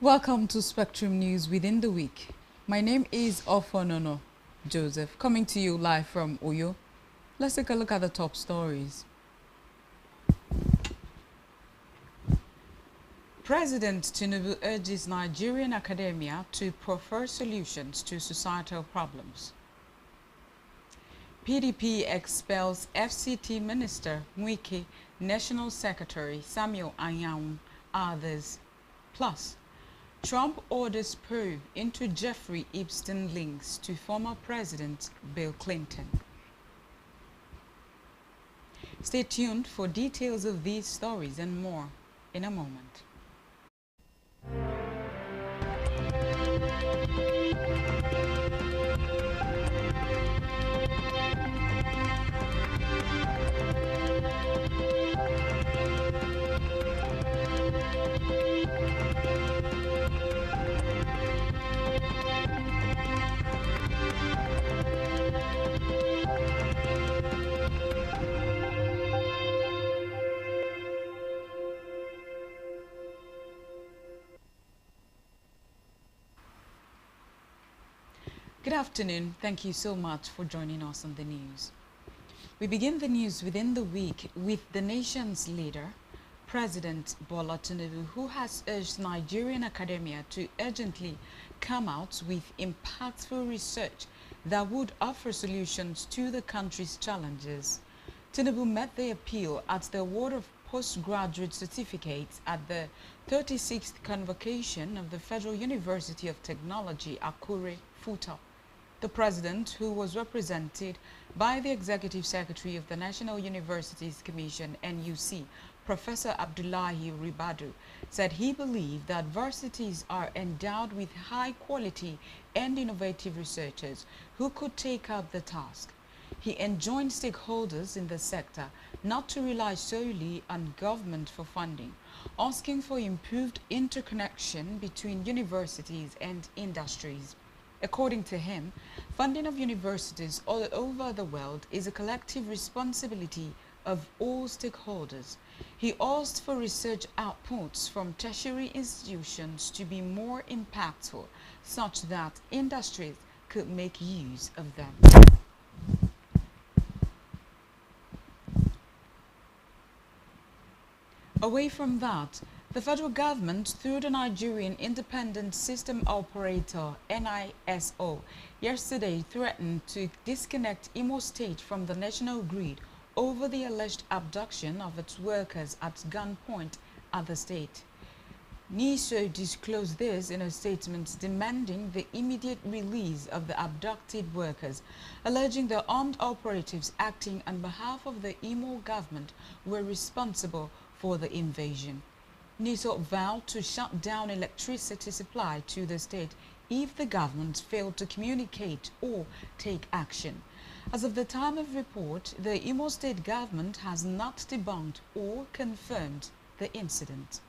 Welcome to Spectrum News within the week. My name is Ofonono Joseph, coming to you live from Oyo. Let's take a look at the top stories. President Tinubu urges Nigerian academia to proffer solutions to societal problems. PDP expels FCT Minister Mwike, National Secretary Samuel Anyanwu, others. Plus, Trump orders probe into Jeffrey Epstein links to former President Bill Clinton. Stay tuned for details of these stories and more in a moment. Good afternoon. Thank you so much for joining us on the news. We begin the news within the week with the nation's leader, President Bola Tinubu, who has urged Nigerian academia to urgently come out with impactful research that would offer solutions to the country's challenges. Tinubu met the appeal at the award of postgraduate certificates at the 36th convocation of the Federal University of Technology, Akure, Futa. The president, who was represented by the Executive Secretary of the National Universities Commission, NUC, Professor Abdullahi Ribadu, said he believed that varsities are endowed with high-quality and innovative researchers who could take up the task. He enjoined stakeholders in the sector not to rely solely on government for funding, asking for improved interconnection between universities and industries. According to him, funding of universities all over the world is a collective responsibility of all stakeholders. He asked for research outputs from tertiary institutions to be more impactful, such that industries could make use of them. Away from that, the federal government, through the Nigerian Independent System Operator, NISO, yesterday threatened to disconnect Imo State from the national grid over the alleged abduction of its workers at gunpoint at the state. NISO disclosed this in a statement demanding the immediate release of the abducted workers, alleging the armed operatives acting on behalf of the Imo government were responsible for the invasion. NISO vowed to shut down electricity supply to the state if the government failed to communicate or take action. As of the time of report, the Imo State government has not debunked or confirmed the incident.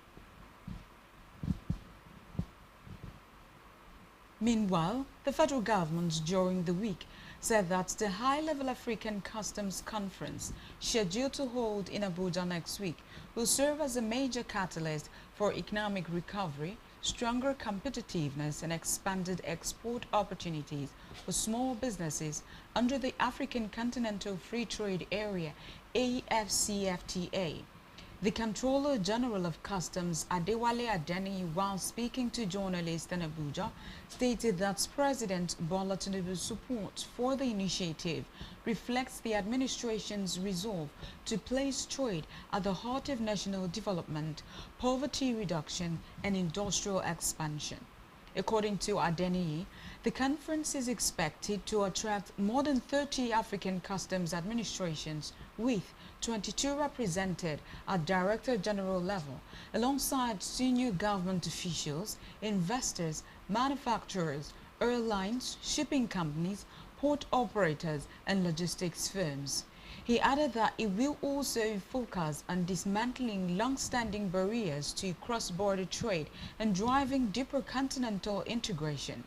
Meanwhile, the federal government during the week said that the high-level African Customs Conference, scheduled to hold in Abuja next week, will serve as a major catalyst for economic recovery, stronger competitiveness and expanded export opportunities for small businesses under the African Continental Free Trade Area, AFCFTA. The Controller General of Customs, Adewale Adeni, while speaking to journalists in Abuja, stated that President Bola Tinubu's support for the initiative reflects the administration's resolve to place trade at the heart of national development, poverty reduction, and industrial expansion. According to Adeni, the conference is expected to attract more than 30 African customs administrations, with 22 represented at Director General level, alongside senior government officials, investors, manufacturers, airlines, shipping companies, port operators, and logistics firms. He added that it will also focus on dismantling long-standing barriers to cross-border trade and driving deeper continental integration.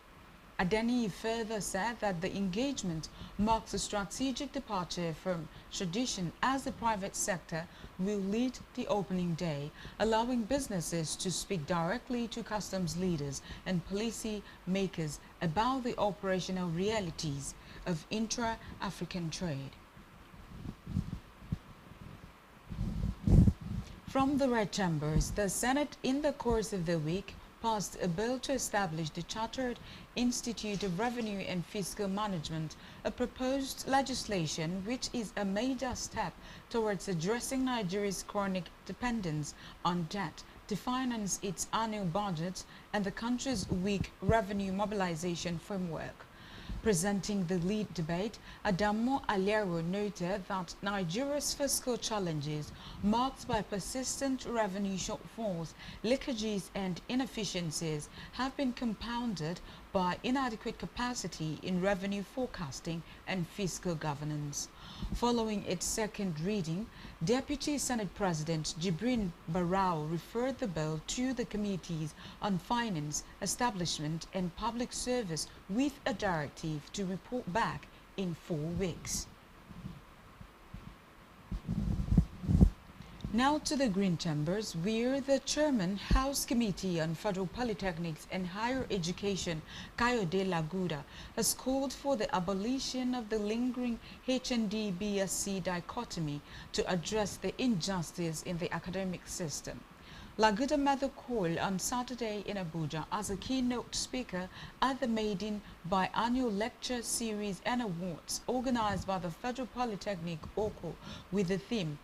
Adeni further said that the engagement marks a strategic departure from tradition as the private sector will lead the opening day, allowing businesses to speak directly to customs leaders and policy makers about the operational realities of intra-African trade. From the red chambers, the Senate in the course of the week passed a bill to establish the Chartered Institute of Revenue and Fiscal Management, a proposed legislation which is a major step towards addressing Nigeria's chronic dependence on debt to finance its annual budget and the country's weak revenue mobilization framework. Presenting the lead debate, Adamo Aliero noted that Nigeria's fiscal challenges, marked by persistent revenue shortfalls, leakages and inefficiencies, have been compounded by inadequate capacity in revenue forecasting and fiscal governance. Following its second reading, Deputy Senate President Jibrin Barau referred the bill to the Committees on Finance, Establishment and Public Service with a directive to report back in 4 weeks. Now to the Green Chambers, where the Chairman, House Committee on Federal Polytechnics and Higher Education, Kayode Laguda, has called for the abolition of the lingering HND-BSc dichotomy to address the injustice in the academic system. Laguda made the call on Saturday in Abuja as a keynote speaker at the maiden biannual lecture series and awards organized by the Federal Polytechnic OCO with the theme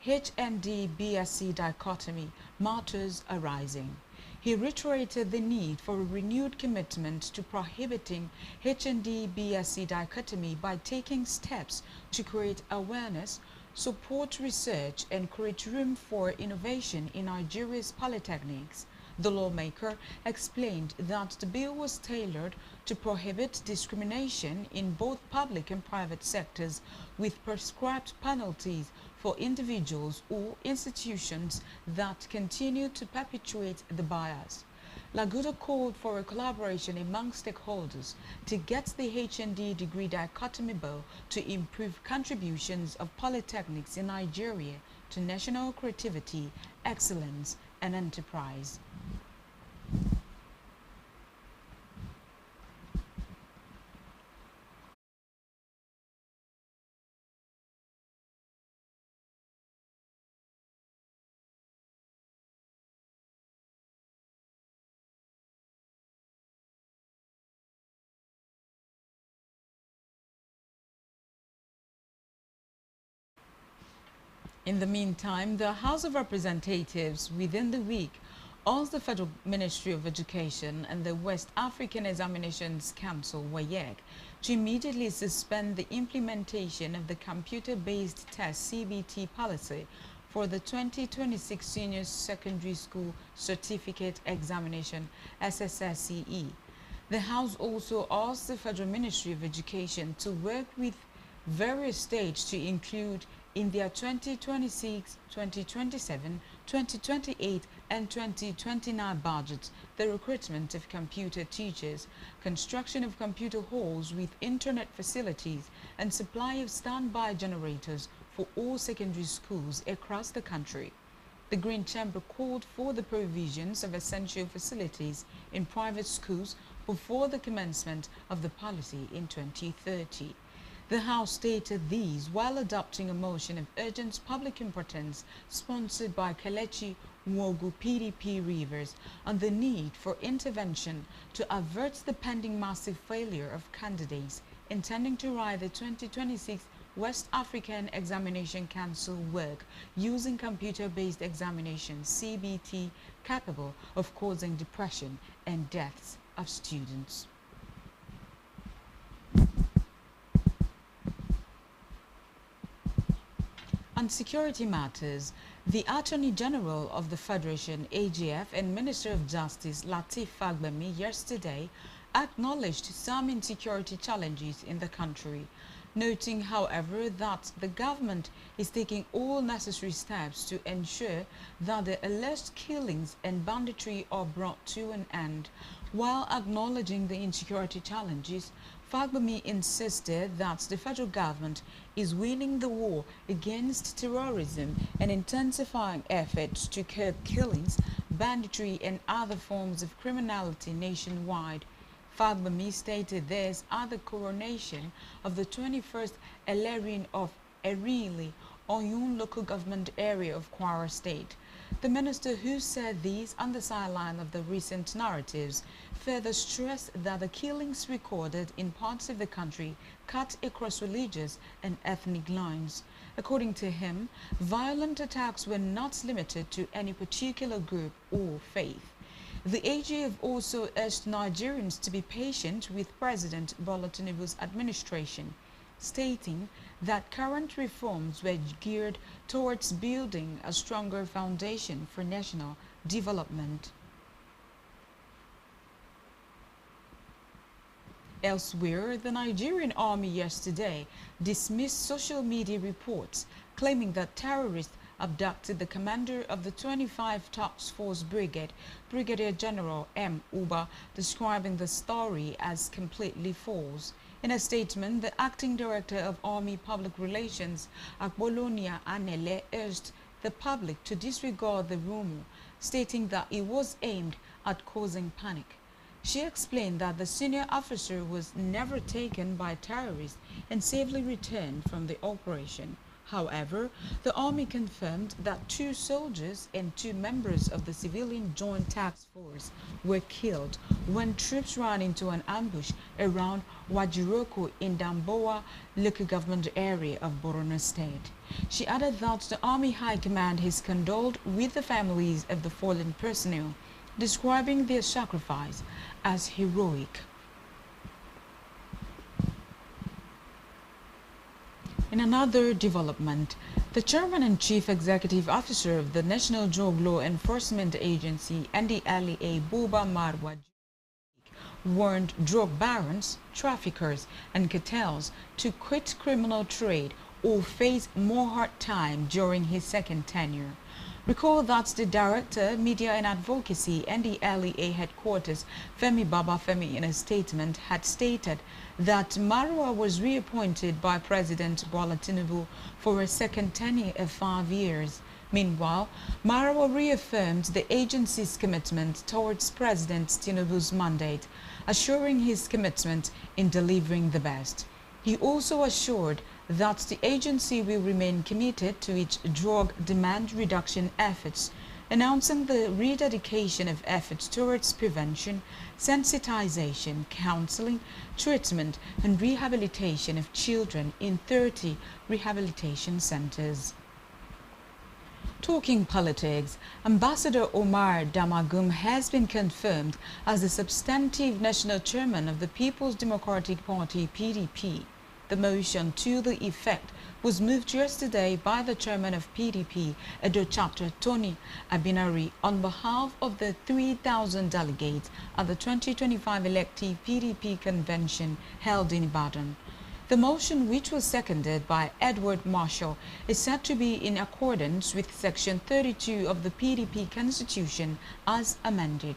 HND-BSc dichotomy, matters arising. He reiterated the need for a renewed commitment to prohibiting HND-BSc dichotomy by taking steps to create awareness, support research and create room for innovation in Nigeria's polytechnics. The lawmaker explained that the bill was tailored to prohibit discrimination in both public and private sectors with prescribed penalties for individuals or institutions that continue to perpetuate the bias. Laguda called for a collaboration among stakeholders to get the HND degree dichotomy bill to improve contributions of polytechnics in Nigeria to national creativity, excellence, and enterprise. In the meantime, the House of Representatives within the week asked the Federal Ministry of Education and the West African Examinations Council, WAEC, to immediately suspend the implementation of the computer-based test CBT policy for the 2026 Senior Secondary School Certificate Examination SSSCE. The House also asked the Federal Ministry of Education to work with various states to include in their 2026, 2027, 2028 and 2029 budgets the recruitment of computer teachers, construction of computer halls with internet facilities and supply of standby generators for all secondary schools across the country. The Green Chamber called for the provisions of essential facilities in private schools before the commencement of the policy in 2030. The House stated these while adopting a motion of urgent public importance sponsored by Kelechi Nwogu PDP Rivers on the need for intervention to avert the pending massive failure of candidates intending to write the 2026 West African Examination Council work using computer-based examinations CBT capable of causing depression and deaths of students. On security matters, the Attorney General of the Federation, AGF, and Minister of Justice, Lateef Fagbemi, yesterday acknowledged some insecurity challenges in the country. noting, however, that the government is taking all necessary steps to ensure that the alleged killings and banditry are brought to an end. While acknowledging the insecurity challenges, Fagbemi insisted that the federal government is winning the war against terrorism and intensifying efforts to curb killings, banditry and other forms of criminality nationwide. Fagbemi stated this at the coronation of the 21st Ellerin of Erile, Oyun local government area of Kwara State. The minister, who said these on the sideline of the recent narratives, further stressed that the killings recorded in parts of the country cut across religious and ethnic lines. According to him, violent attacks were not limited to any particular group or faith. The AGF also urged Nigerians to be patient with President Bola Tinubu's administration, stating that current reforms were geared towards building a stronger foundation for national development. Elsewhere, the Nigerian army yesterday dismissed social media reports claiming that terrorists abducted the commander of the 25 Task Force Brigade, Brigadier General M. Uba, describing the story as completely false. In a statement, the acting director of Army Public Relations, Akbolonia Anele, urged the public to disregard the rumor, stating that it was aimed at causing panic. She explained that the senior officer was never taken by terrorists and safely returned from the operation. However, the army confirmed that 2 soldiers and 2 members of the civilian joint task force were killed when troops ran into an ambush around Wajiroko in Damboa local government area of Borno State. She added that the Army High Command has condoled with the families of the fallen personnel, describing their sacrifice as heroic. In another development, the Chairman and Chief Executive Officer of the National Drug Law Enforcement Agency, NDLEA, Buba Marwa, warned drug barons, traffickers, and cartels to quit criminal trade or face more hard time during his second tenure. Recall that the Director, Media and Advocacy, NDLEA Headquarters, Femi Babafemi, in a statement had stated that Marwa was reappointed by President Bola Tinubu for a second tenure of 5 years. Meanwhile, Marwa reaffirmed the agency's commitment towards President Tinubu's mandate, assuring his commitment in delivering the best. He also assured that the agency will remain committed to its drug demand reduction efforts, announcing the rededication of efforts towards prevention, sensitization, counseling, treatment, and rehabilitation of children in 30 rehabilitation centers. Talking politics, Ambassador Omar Damagum has been confirmed as the substantive national chairman of the People's Democratic Party (PDP). The motion to the effect was moved yesterday by the chairman of PDP, Edo Chapter Tony Abinari, on behalf of the 3,000 delegates at the 2025 elective PDP convention held in Ibadan. The motion, which was seconded by Edward Marshall, is said to be in accordance with Section 32 of the PDP Constitution as amended.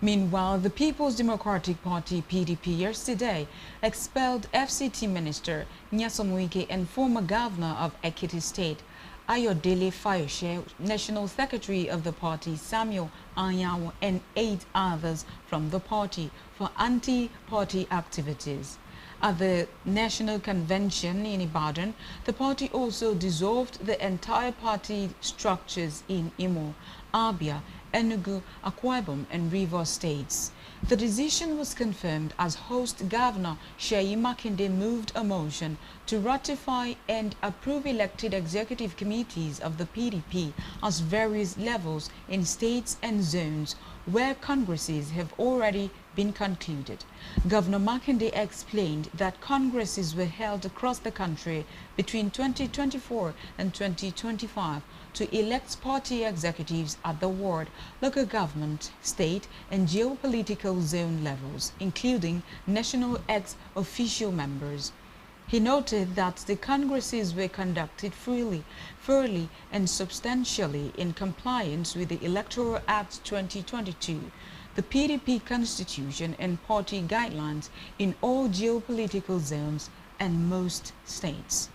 Meanwhile, the People's Democratic Party (PDP) yesterday expelled FCT Minister Nyesom Wike and former Governor of Ekiti State, Ayodele Fayose, National Secretary of the party Samuel Anyanwu, and 8 others from the party for anti-party activities. At the National Convention in Ibadan, the party also dissolved the entire party structures in Imo, Abia, Enugu, Akwa Ibom, and Rivers states. The decision was confirmed as host Governor Seyi Makinde moved a motion to ratify and approve elected executive committees of the PDP at various levels in states and zones, where congresses have already been concluded. Governor Makinde explained that congresses were held across the country between 2024 and 2025 to elect party executives at the ward, local government, state, and geopolitical zone levels, including national ex-officio members. He noted that the congresses were conducted freely, fairly, and substantially in compliance with the Electoral Act 2022, the PDP Constitution, and party guidelines in all geopolitical zones and most states.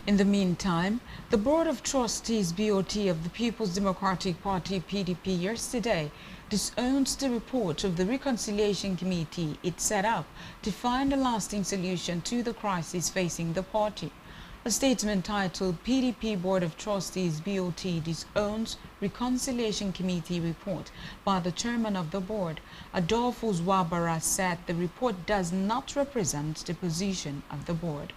In the meantime, the Board of Trustees BOT of the People's Democratic Party PDP yesterday disowned the report of the Reconciliation Committee it set up to find a lasting solution to the crisis facing the party. A statement titled PDP Board of Trustees BOT disowns Reconciliation Committee report by the chairman of the board, Adolphus Wabara, said the report does not represent the position of the board.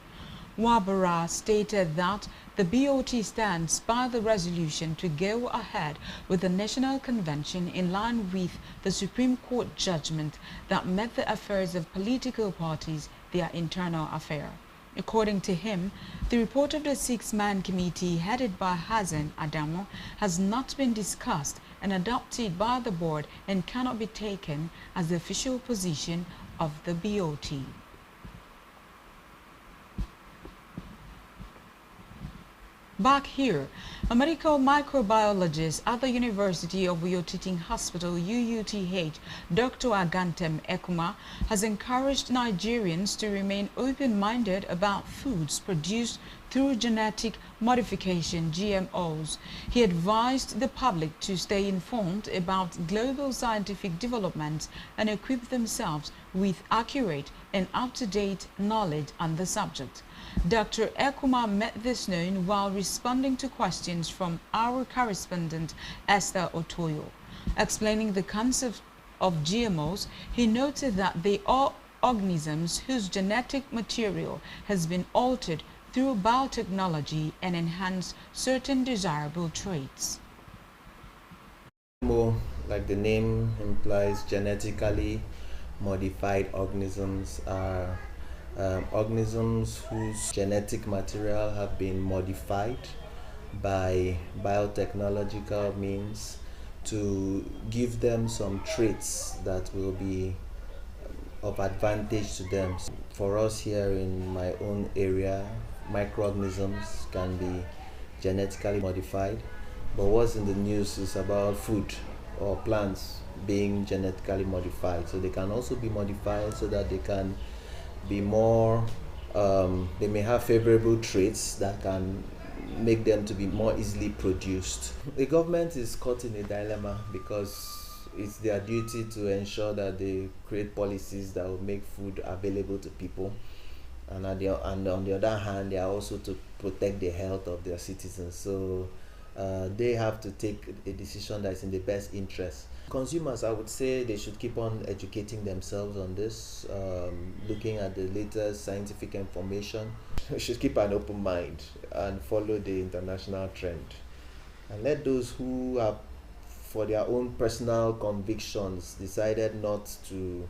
Wabara stated that the BOT stands by the resolution to go ahead with the National Convention in line with the Supreme Court judgment that made the affairs of political parties their internal affair. According to him, the report of the six-man committee headed by Hassan Adamo has not been discussed and adopted by the board and cannot be taken as the official position of the BOT. Back here, a medical microbiologist at the University of Uyo Teaching Hospital, UUTH, Dr. Agantem Ekuma, has encouraged Nigerians to remain open-minded about foods produced through genetic modification, GMOs. He advised the public to stay informed about global scientific developments and equip themselves with accurate and up-to-date knowledge on the subject. Dr. Ekuma made this known while responding to questions from our correspondent Esther Otoyo. Explaining the concept of GMOs, he noted that they are organisms whose genetic material has been altered through biotechnology and enhance certain desirable traits. GMO, like the name implies, genetically modified organisms are organisms whose genetic material have been modified by biotechnological means to give them some traits that will be of advantage to them. For us here in my own area, microorganisms can be genetically modified, but what's in the news is about food or plants being genetically modified. So they can also be modified so that they can be more, they may have favorable traits that can make them to be more easily produced. The government is caught in a dilemma because it's their duty to ensure that they create policies that will make food available to people, and on the other hand, they are also to protect the health of their citizens. So they have to take a decision that's in the best interest. Consumers, I would say they should keep on educating themselves on this, looking at the latest scientific information. We should keep an open mind and follow the international trend. And let those who have, for their own personal convictions, decided not to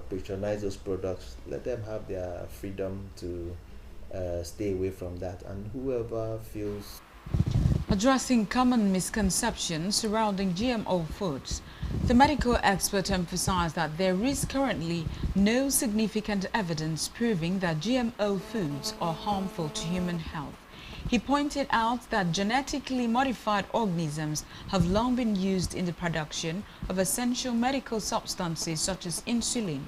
patronize those products, let them have their freedom to stay away from that. And whoever feels... Addressing common misconceptions surrounding GMO foods, the medical expert emphasized that there is currently no significant evidence proving that GMO foods are harmful to human health. He pointed out that genetically modified organisms have long been used in the production of essential medical substances such as insulin,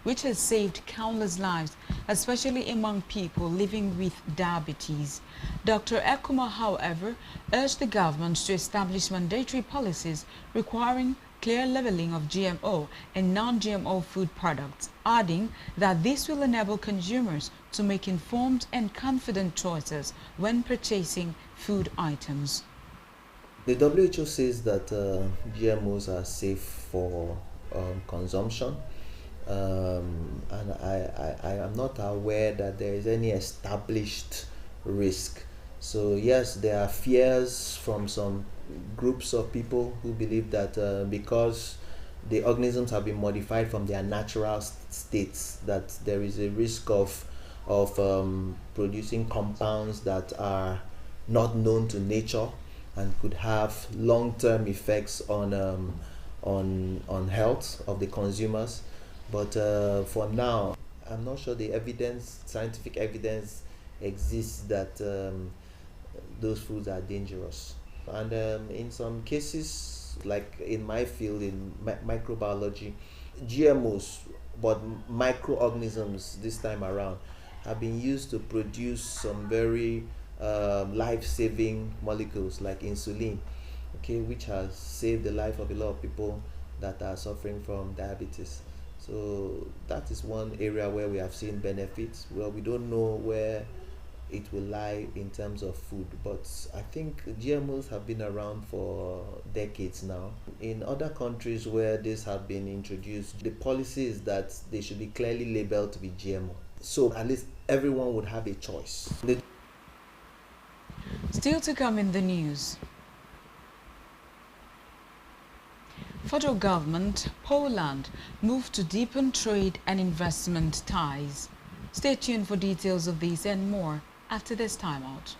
which has saved countless lives, especially among people living with diabetes. Dr. Ekuma, however, urged the government to establish mandatory policies requiring clear labeling of GMO and non-GMO food products, adding that this will enable consumers to make informed and confident choices when purchasing food items. The WHO says that GMOs are safe for consumption, and I am not aware that there is any established risk. So yes, there are fears from some groups of people who believe that because the organisms have been modified from their natural states, that there is a risk of producing compounds that are not known to nature and could have long-term effects on health of the consumers. But for now, I'm not sure the evidence, scientific evidence, exists that those foods are dangerous. And in some cases, like in my field in microbiology, GMOs, but microorganisms this time around, have been used to produce some very life-saving molecules like insulin, okay, which has saved the life of a lot of people that are suffering from diabetes. So that is one area where we have seen benefits. Well, we don't know where it will lie in terms of food, but I think GMOs have been around for decades now. In other countries where this have been introduced, the policy is that they should be clearly labeled to be GMO, so at least everyone would have a choice. Still to come in the news. Federal government, Poland, moved to deepen trade and investment ties. Stay tuned for details of these and more after this timeout.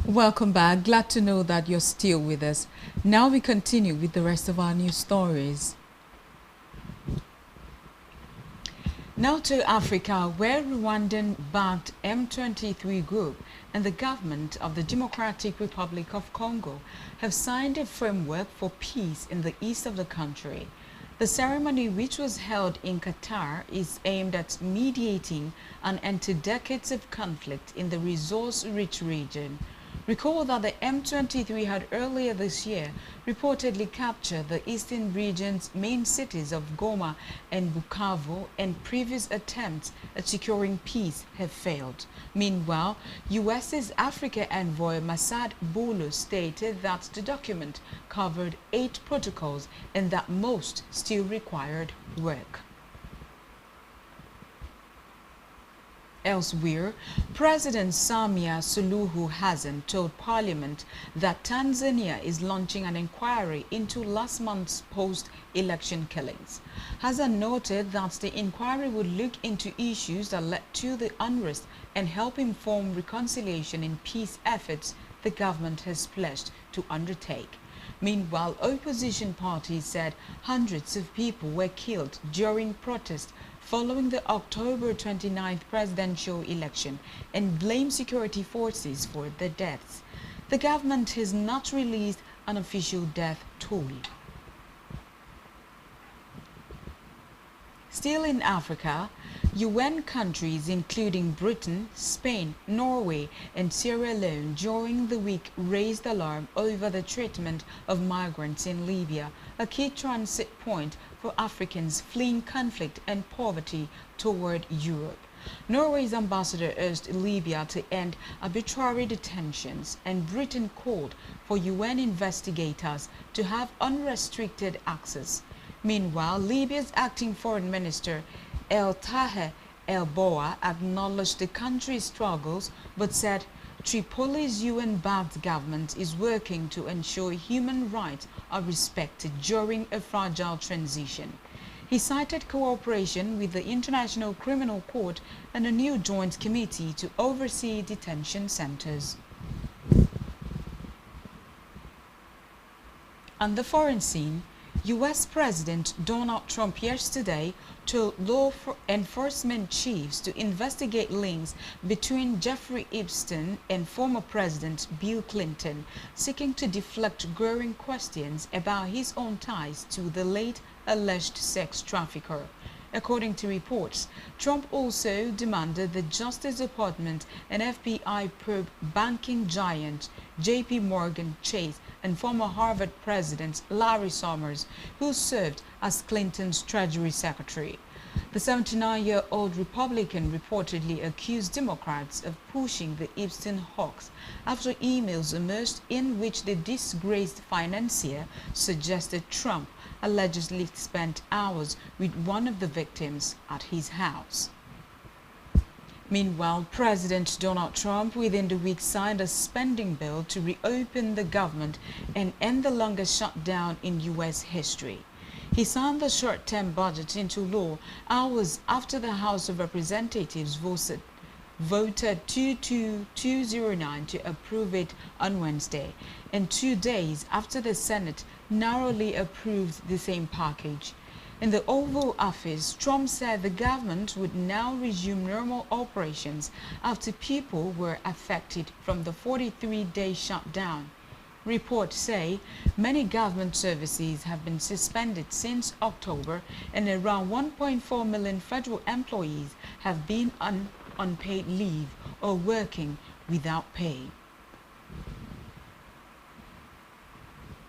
Welcome back. Glad to know that you're still with us. Now we continue with the rest of our news stories. Now to Africa, where Rwandan-backed M23 group and the government of the Democratic Republic of Congo have signed a framework for peace in the east of the country. The ceremony, which was held in Qatar, is aimed at mediating an end to decades of conflict in the resource-rich region. Recall that the M23 had earlier this year reportedly captured the eastern region's main cities of Goma and Bukavu, and previous attempts at securing peace have failed. Meanwhile, US's Africa envoy Masad Bulu stated that the document covered 8 protocols and that most still required work. Elsewhere, President Samia Suluhu Hassan told Parliament that Tanzania is launching an inquiry into last month's post-election killings. Hassan noted that the inquiry would look into issues that led to the unrest and help inform reconciliation in peace efforts the government has pledged to undertake. Meanwhile, opposition parties said hundreds of people were killed during protests following the October 29th presidential election and blamed security forces for the deaths. The government has not released an official death toll. Still in Africa, UN countries including Britain, Spain, Norway and Sierra Leone during the week raised alarm over the treatment of migrants in Libya, a key transit point for Africans fleeing conflict and poverty toward Europe. Norway's ambassador urged Libya to end arbitrary detentions, and Britain called for UN investigators to have unrestricted access. Meanwhile, Libya's acting foreign minister El Taher El Boa acknowledged the country's struggles but said Tripoli's UN-backed government is working to ensure human rights are respected during a fragile transition. He cited cooperation with the International Criminal Court and a new joint committee to oversee detention centers. On the foreign scene, U.S. President Donald Trump yesterday told law enforcement chiefs to investigate links between Jeffrey Epstein and former President Bill Clinton, seeking to deflect growing questions about his own ties to the late alleged sex trafficker. According to reports, Trump also demanded the Justice Department and FBI probe banking giant J.P. Morgan Chase and former Harvard President Larry Summers, who served as Clinton's Treasury Secretary. The 79-year-old Republican reportedly accused Democrats of pushing the Epstein hoax after emails emerged in which the disgraced financier suggested Trump allegedly spent hours with one of the victims at his house. Meanwhile, President Donald Trump within the week signed a spending bill to reopen the government and end the longest shutdown in U.S. history. He signed the short-term budget into law hours after the House of Representatives voted 22209 to approve it on Wednesday, and 2 days after the Senate narrowly approved the same package. In the Oval Office, Trump said the government would now resume normal operations after people were affected from the 43-day shutdown. Reports say many government services have been suspended since October, and around 1.4 million federal employees have been on unpaid leave or working without pay.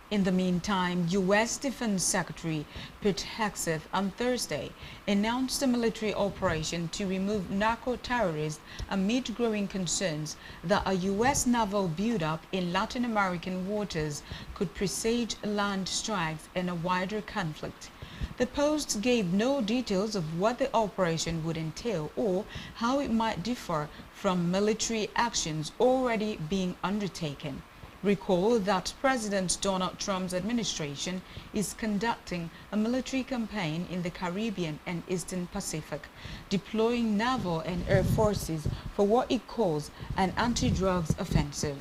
In the meantime, U.S. Defense Secretary Pete Hegseth on Thursday announced a military operation to remove narco-terrorists amid growing concerns that a U.S. naval buildup in Latin American waters could presage land strikes and a wider conflict. The Post gave no details of what the operation would entail or how it might differ from military actions already being undertaken. Recall that President Donald Trump's administration is conducting a military campaign in the Caribbean and Eastern Pacific, deploying naval and air forces for what it calls an anti-drugs offensive.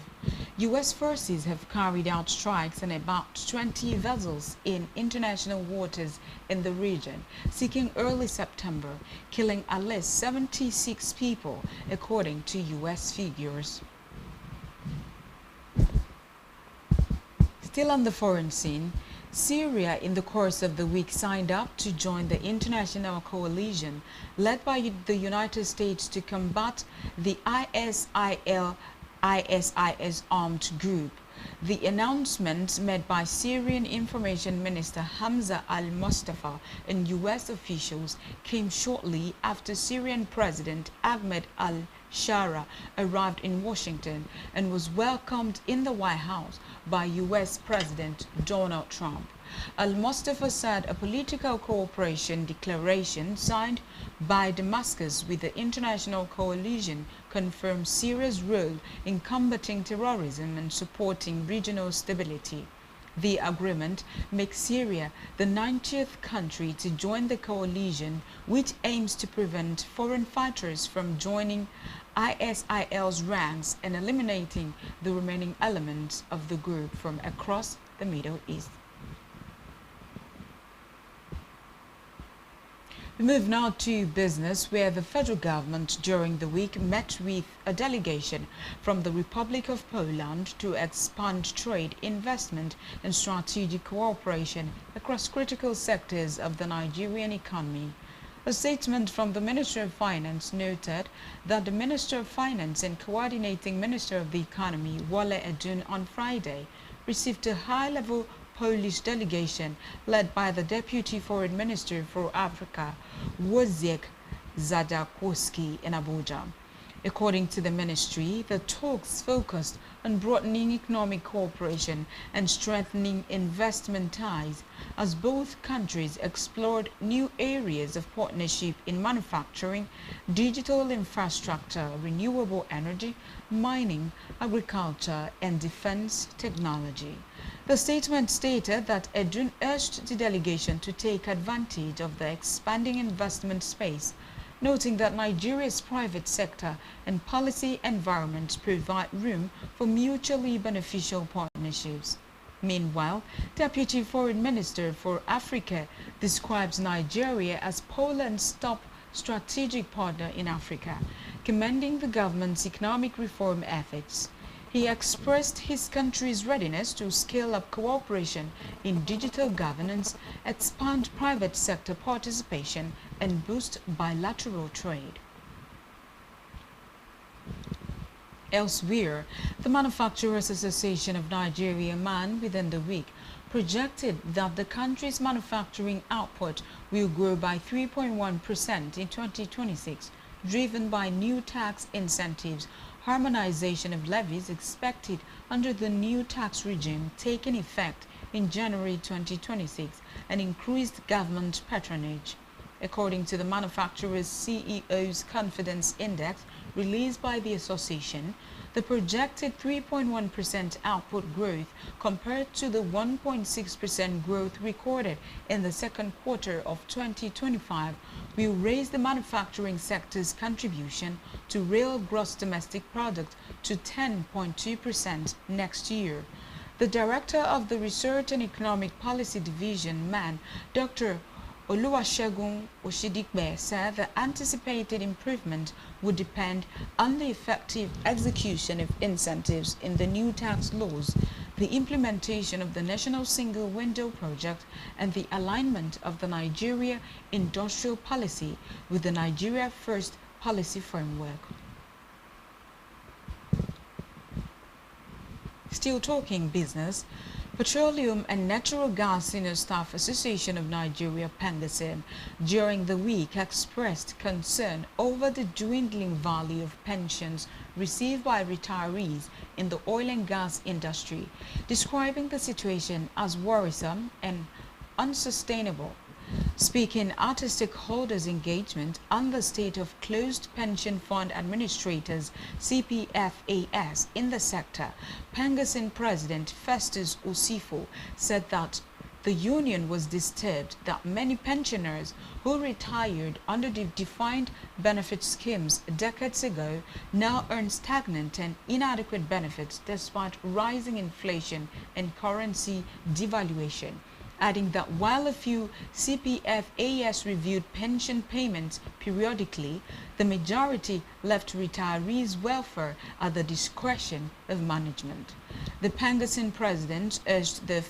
U.S. forces have carried out strikes on about 20 vessels in international waters in the region, since early September, killing at least 76 people, according to U.S. figures. Still on the foreign scene, Syria in the course of the week signed up to join the international coalition led by the United States to combat the ISIS armed group. The announcement made by Syrian Information Minister Hamza al-Mustafa and U.S. officials came shortly after Syrian President Ahmed al-Shara arrived in Washington and was welcomed in the White House by U.S. President Donald Trump. Al-Mustafa said a political cooperation declaration signed by Damascus with the international coalition confirms Syria's role in combating terrorism and supporting regional stability. The agreement makes Syria the 90th country to join the coalition, which aims to prevent foreign fighters from joining ISIL's ranks and eliminating the remaining elements of the group from across the Middle East. We move now to business, where the federal government during the week met with a delegation from the Republic of Poland to expand trade, investment and strategic cooperation across critical sectors of the Nigerian economy. A statement from the Ministry of Finance noted that the Minister of Finance and Coordinating Minister of the Economy, Wale Edun, on Friday received a high-level Polish delegation led by the Deputy Foreign Minister for Africa, Wojciech Zadatkowski, in Abuja. According to the ministry, the talks focused on broadening economic cooperation and strengthening investment ties as both countries explored new areas of partnership in manufacturing, digital infrastructure, renewable energy, mining, agriculture, and defense technology. The statement stated that Edun urged the delegation to take advantage of the expanding investment space, noting that Nigeria's private sector and policy environment provide room for mutually beneficial partnerships. Meanwhile, Deputy Foreign Minister for Africa describes Nigeria as Poland's top strategic partner in Africa, commending the government's economic reform efforts. He expressed his country's readiness to scale up cooperation in digital governance, expand private sector participation, and boost bilateral trade. Elsewhere, the Manufacturers Association of Nigeria MAN within the week projected that the country's manufacturing output will grow by 3.1% in 2026, driven by new tax incentives, harmonization of levies expected under the new tax regime taking effect in January 2026, and increased government patronage. According to the Manufacturers CEO's Confidence Index released by the association, the projected 3.1% output growth compared to the 1.6% growth recorded in the second quarter of 2025 will raise the manufacturing sector's contribution to real gross domestic product to 10.2% next year. The director of the Research and Economic Policy Division, MAN, Dr. Oluwasegun Oshidikbe, said the anticipated improvement would depend on the effective execution of incentives in the new tax laws, the implementation of the National Single Window Project, and the alignment of the Nigeria industrial policy with the Nigeria First policy framework. Still talking business, Petroleum and Natural Gas Senior Staff Association of Nigeria (PANGASEN) during the week expressed concern over the dwindling value of pensions received by retirees in the oil and gas industry, describing the situation as worrisome and unsustainable. Speaking at a stakeholders engagement on the state of closed pension fund administrators CPFAS in the sector, PANGASEN President Festus Osifo said that the union was disturbed that many pensioners who retired under the defined benefit schemes decades ago now earn stagnant and inadequate benefits despite rising inflation and currency devaluation, adding that while a few CPFAS reviewed pension payments periodically, the majority left retirees' welfare at the discretion of management. The PANGASEN president urged the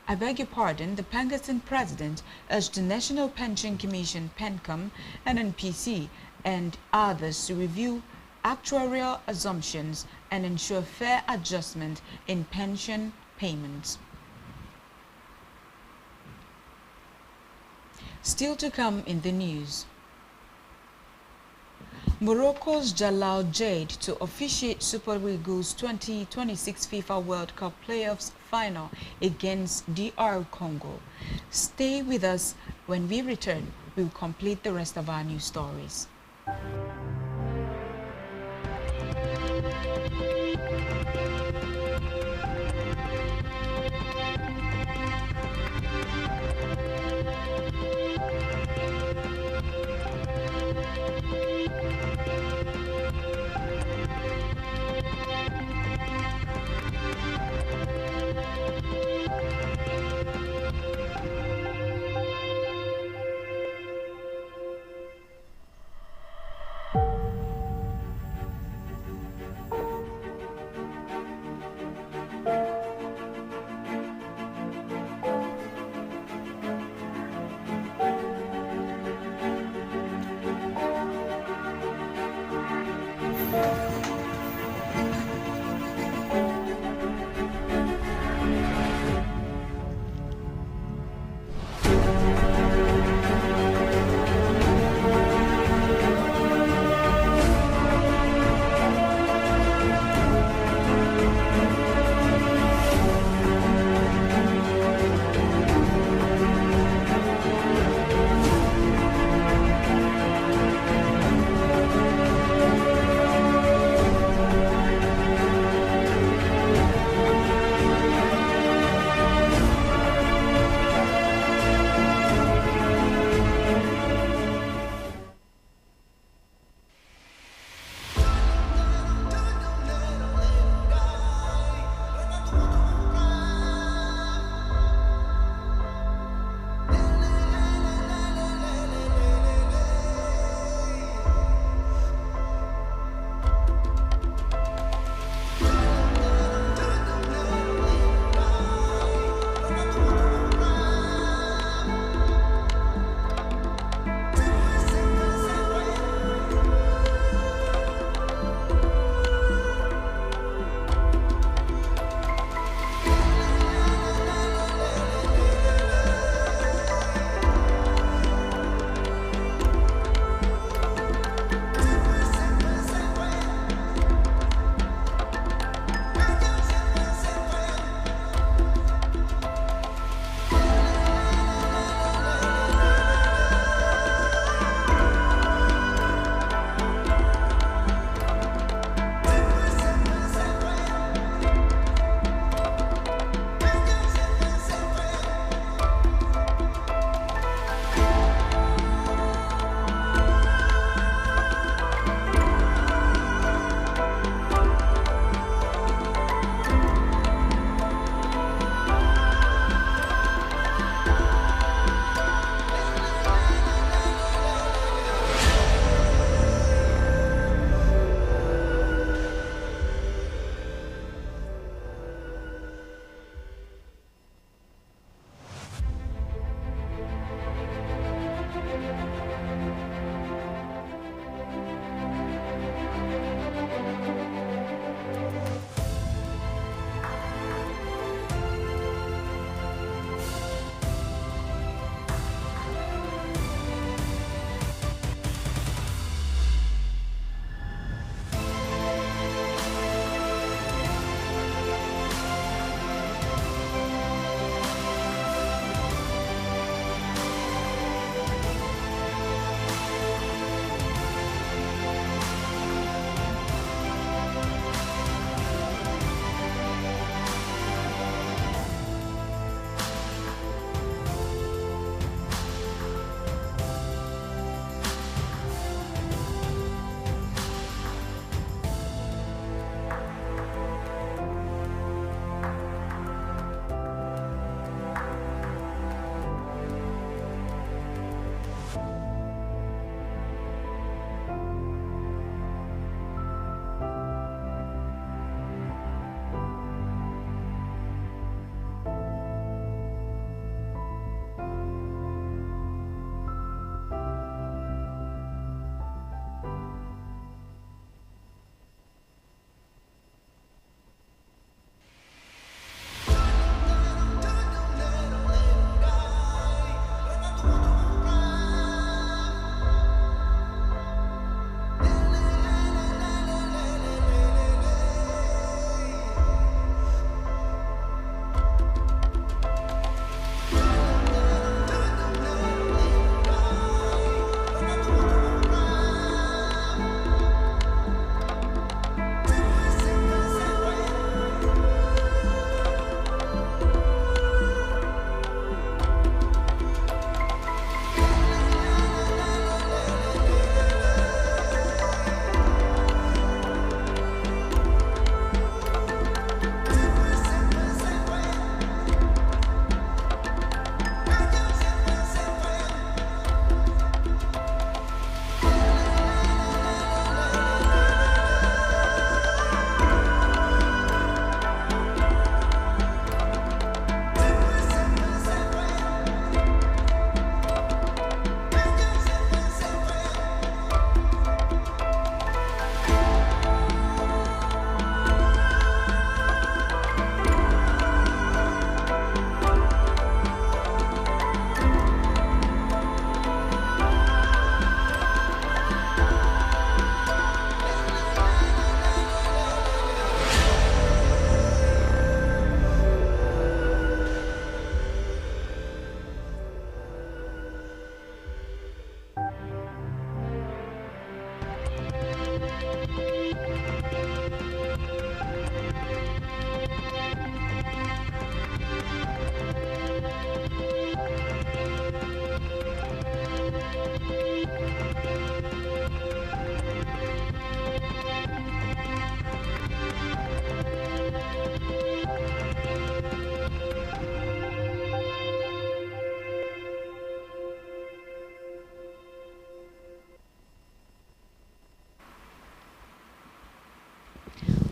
PANGASEN president urged the National Pension Commission (PENCOM) and NPC and others to review actuarial assumptions and ensure fair adjustment in pension payments. Still to come in the news. Morocco's Jalal Jade to officiate Super Eagles 2026 FIFA World Cup playoffs final against DR Congo. Stay with us. When we return, we'll complete the rest of our news stories.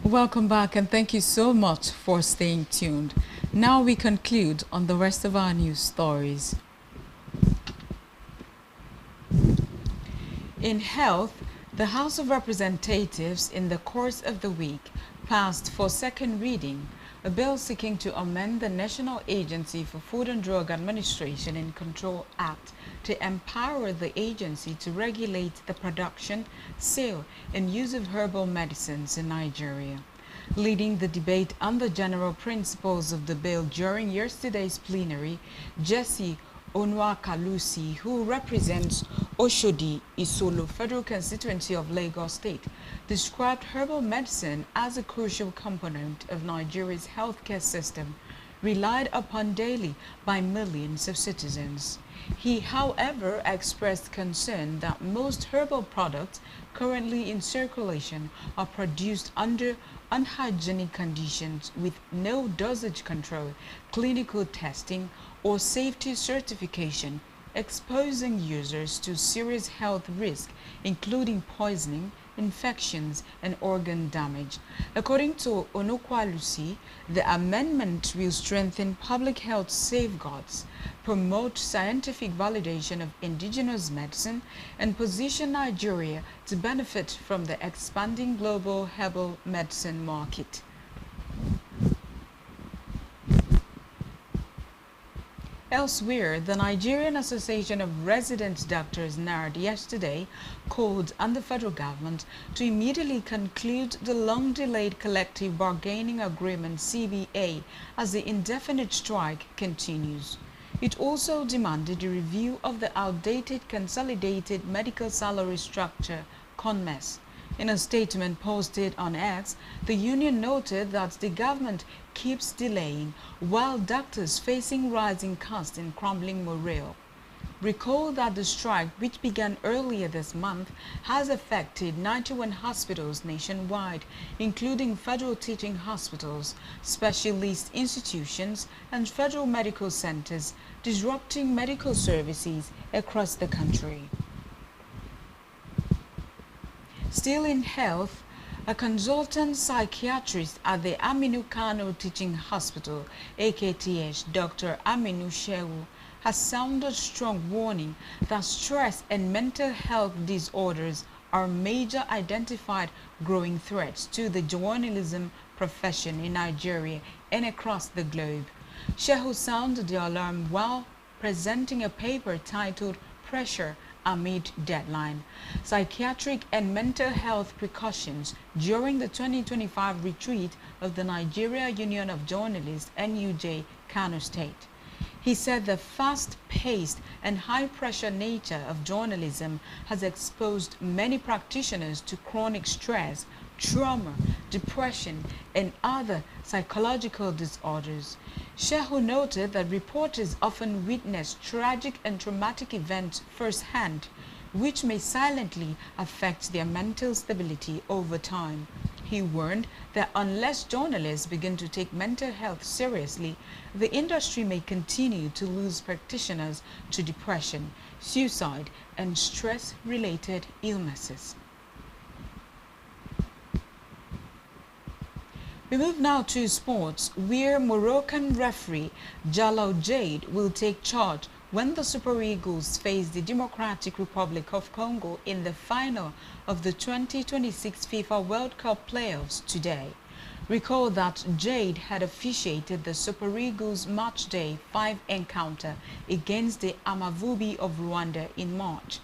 Welcome back and thank you so much for staying tuned. Now we conclude on the rest of our news stories. In health, the House of Representatives in the course of the week passed for second reading a bill seeking to amend the National Agency for Food and Drug Administration and Control Act to empower the agency to regulate the production, sale, and use of herbal medicines in Nigeria. Leading the debate on the general principles of the bill during yesterday's plenary, Jesse Onwakalusi, who represents Oshodi Isolo Federal Constituency of Lagos State, described herbal medicine as a crucial component of Nigeria's healthcare system, relied upon daily by millions of citizens. He, however, expressed concern that most herbal products currently in circulation are produced under unhygienic conditions with no dosage control, clinical testing, or safety certification, exposing users to serious health risks, including poisoning, infections, and organ damage. According to Onokwalusi, the amendment will strengthen public health safeguards, promote scientific validation of indigenous medicine, and position Nigeria to benefit from the expanding global herbal medicine market. Elsewhere, the Nigerian Association of Resident Doctors (NARD) yesterday called on the federal government to immediately conclude the long-delayed collective bargaining agreement (CBA) as the indefinite strike continues. It also demanded a review of the outdated Consolidated Medical Salary Structure (CONMES). In a statement posted on X, the union noted that the government keeps delaying while doctors facing rising costs and crumbling morale. Recall that the strike, which began earlier this month, has affected 91 hospitals nationwide, including federal teaching hospitals, specialist institutions, and federal medical centers, disrupting medical services across the country. Still in health, a consultant psychiatrist at the Aminu Kano Teaching Hospital, AKTH, Dr. Aminu Shehu, has sounded strong warning that stress and mental health disorders are major identified growing threats to the journalism profession in Nigeria and across the globe. Shehu sounded the alarm while presenting a paper titled Pressure Amid Deadline: Psychiatric and Mental Health Precautions during the 2025 retreat of the Nigeria Union of Journalists (NUJ) Kano State. He said the fast-paced and high-pressure nature of journalism has exposed many practitioners to chronic stress, trauma, depression, and other psychological disorders. Shehu noted that reporters often witness tragic and traumatic events firsthand, which may silently affect their mental stability over time. He warned that unless journalists begin to take mental health seriously, the industry may continue to lose practitioners to depression, suicide, and stress-related illnesses. We move now to sports, where Moroccan referee Jalal Jade will take charge when the Super Eagles face the Democratic Republic of Congo in the final of the 2026 FIFA World Cup playoffs today. Recall that Jade had officiated the Super Eagles Matchday 5 encounter against the Amavubi of Rwanda in March.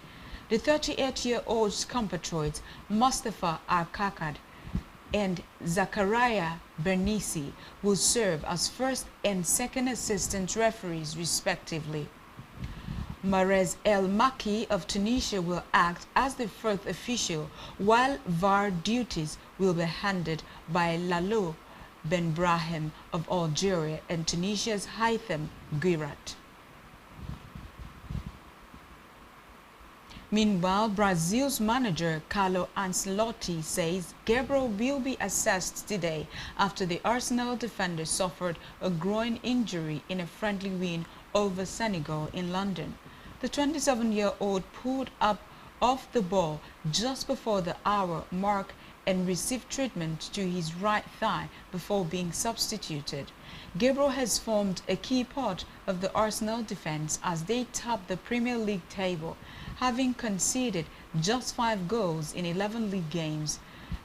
The 38-year-old's compatriots Mustafa Al-Kakad and Zakaria Bernisi will serve as first and second assistant referees respectively. Marez El Maki of Tunisia will act as the fourth official, while VAR duties will be handled by Lalo Ben Brahim of Algeria and Tunisia's Haitham Guirat. Meanwhile, Brazil's manager Carlo Ancelotti says Gabriel will be assessed today after the Arsenal defender suffered a groin injury in a friendly win over Senegal in London. The 27-year-old pulled up off the ball just before the hour mark and received treatment to his right thigh before being substituted. Gabriel has formed a key part of the Arsenal defense as they top the Premier League table, having conceded just 5 goals in 11 league games.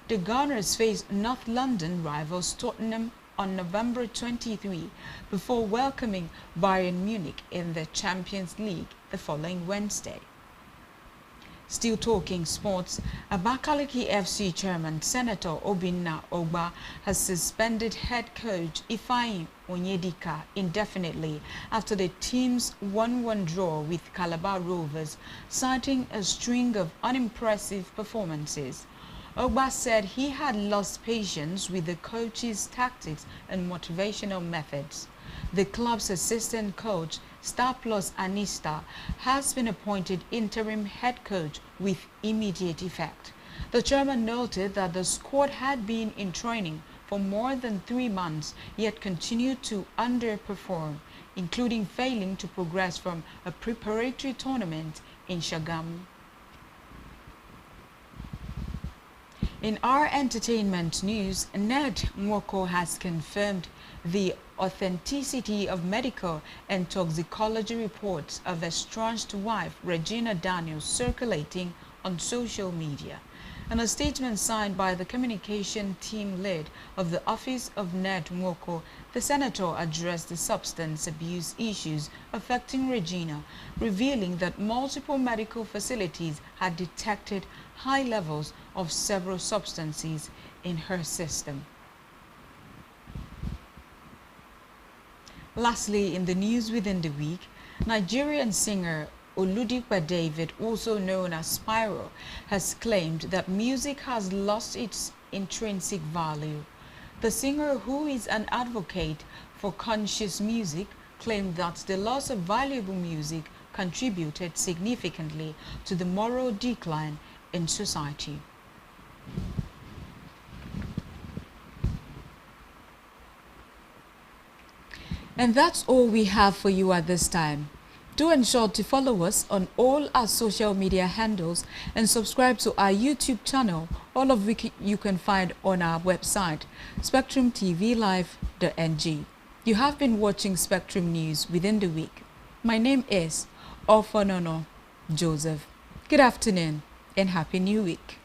The Gunners face North London rivals Tottenham on November 23 before welcoming Bayern Munich in the Champions League the following Wednesday. Still talking sports, Abakaliki FC chairman Senator Obinna Ogba has suspended head coach Ifeanyi Onyedika indefinitely after the team's 1-1 draw with Calabar Rovers, citing a string of unimpressive performances. Ogba said he had lost patience with the coach's tactics and motivational methods. The club's assistant coach, Star Plus Anista, has been appointed interim head coach with immediate effect. The chairman noted that the squad had been in training for more than 3 months, yet continued to underperform, including failing to progress from a preparatory tournament in Shagamu. In our entertainment news, Ned Nwoko has confirmed the authenticity of medical and toxicology reports of estranged wife Regina Daniels circulating on social media. In a statement signed by the communication team lead of the office of Ned Nwoko, the senator addressed the substance abuse issues affecting Regina, revealing that multiple medical facilities had detected high levels of several substances in her system. Lastly, in the news within the week, Nigerian singer Oludipe David, also known as Spyro, has claimed that music has lost its intrinsic value. The singer, who is an advocate for conscious music, claimed that the loss of valuable music contributed significantly to the moral decline in society. And that's all we have for you at this time. Do ensure to follow us on all our social media handles and subscribe to our YouTube channel, all of which you can find on our website, spectrumtvlive.ng. You have been watching Spectrum News within the week. My name is Ofonono Joseph. Good afternoon and Happy New Week.